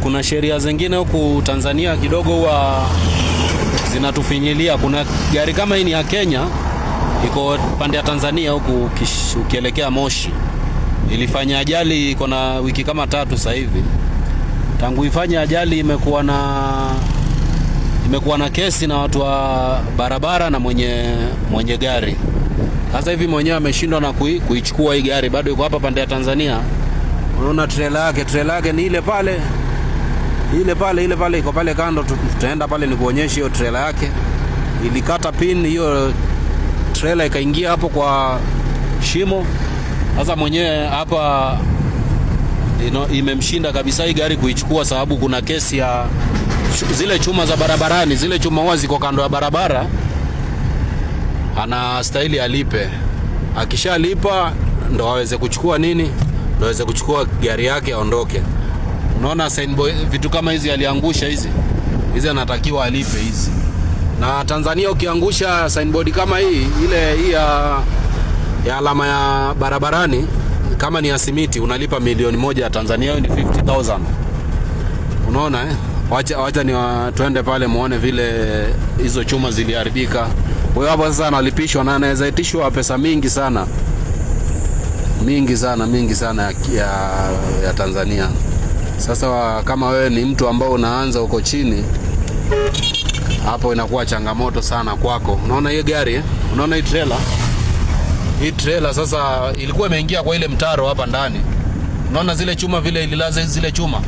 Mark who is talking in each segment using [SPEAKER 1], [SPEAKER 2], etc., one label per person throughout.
[SPEAKER 1] kuna sheria zingine huku Tanzania kidogo huwa zinatufinyilia. Kuna gari kama hii ni ya Kenya, iko pande ya Tanzania huku ukielekea Moshi. Ilifanya ajali, iko na wiki kama 3 sasa hivi. Tangu ifanye ajali imekuwa na kesi na watu wa barabara na mwenye gari. Sasa hivi mwenyewe ameshindwa na kuichukua hii gari, bado iko hapa pande ya Tanzania. Unaona trailer yake ni ile pale iko pale kando. Tutaenda pale nikuonyeshe hiyo trailer yake. Ilikata pin hiyo trailer ikaingia hapo kwa shimo. Sasa mwenyewe hapa imemshinda kabisa hii gari kuichukua, sababu kuna kesi ya zile chuma za barabarani. Zile chuma huwa ziko kando ya barabara, anastahili alipe. Akishalipa ndo aweze kuchukua ndo aweze kuchukua gari yake aondoke. Unaona vitu kama hizi aliangusha hizi anatakiwa alipe hizi. Na Tanzania ukiangusha signboard kama hii ya alama ya barabarani, kama ni ya simiti unalipa milioni 1 ya Tanzania, ni 50,000. Unaona Wacha ni twende pale muone vile hizo chuma ziliharibika. Kwa hiyo hapo sasa analipishwa na anaweza itishwa pesa mingi sana ya Tanzania. Sasa kama wewe ni mtu ambao unaanza uko chini, hapo inakuwa changamoto sana kwako. Unaona hii gari unaona hii trailer sasa ilikuwa imeingia kwa ile mtaro hapa ndani. Unaona zile chuma vile ililaza zile chuma.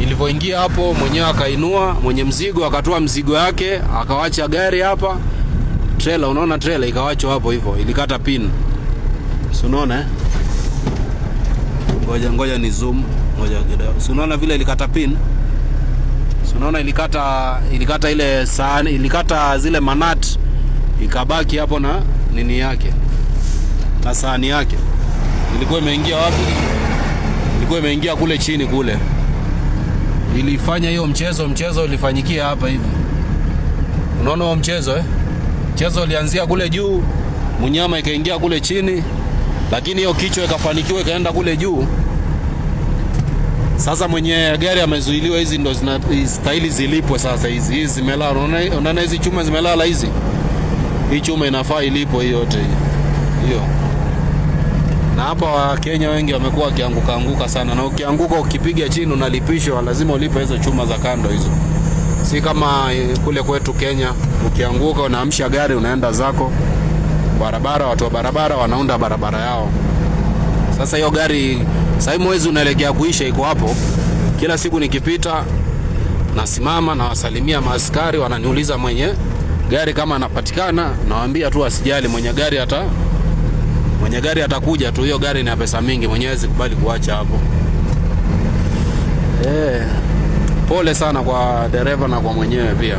[SPEAKER 1] Ilivyoingia hapo mwenyewe akainua, mwenye mzigo akatoa mzigo yake, akawacha gari hapa. Trailer, unaona trailer ikawachwa hapo hivyo, ilikata pin. Si unaona Ngoja ni zoom. Si unaona vile ilikata pin? Si unaona ilikata ile sahani, ilikata zile manat, ikabaki hapo na nini yake, na sahani yake. Ilikuwa imeingia wapi? Ilikuwa imeingia kule chini kule. Ilifanya hiyo mchezo ulifanyikia hapa hivi. Unaona huo mchezo Mchezo ulianzia kule juu, mnyama ikaingia kule chini, lakini hiyo kichwa ikafanikiwa ikaenda kule juu. Sasa mwenye gari amezuiliwa. Hizi ndo stahili zilipwe sasa. Hizi zimelala. Unaona hizi chuma zimelala hizi. Hii chuma inafaa ilipo hiyo yote hiyo. Na hapa wa Kenya wengi wamekuwa wakianguka sana, na ukianguka ukipiga chini unalipishwa, lazima ulipe hizo chuma za kando hizo. Si kama kule kwetu Kenya, ukianguka unaamsha gari unaenda zako barabara, watu wa barabara wanaunda barabara yao. Sasa hiyo gari sasa mwezi unaelekea kuisha, iko hapo. Kila siku nikipita nasimama na wasalimia maaskari, wananiuliza mwenye gari kama anapatikana, nawaambia tu asijali, mwenye gari atakuja tu. Hiyo gari ni ya pesa mingi, mwenyewe zikubali kuacha hapo. Pole sana kwa dereva na kwa mwenyewe pia.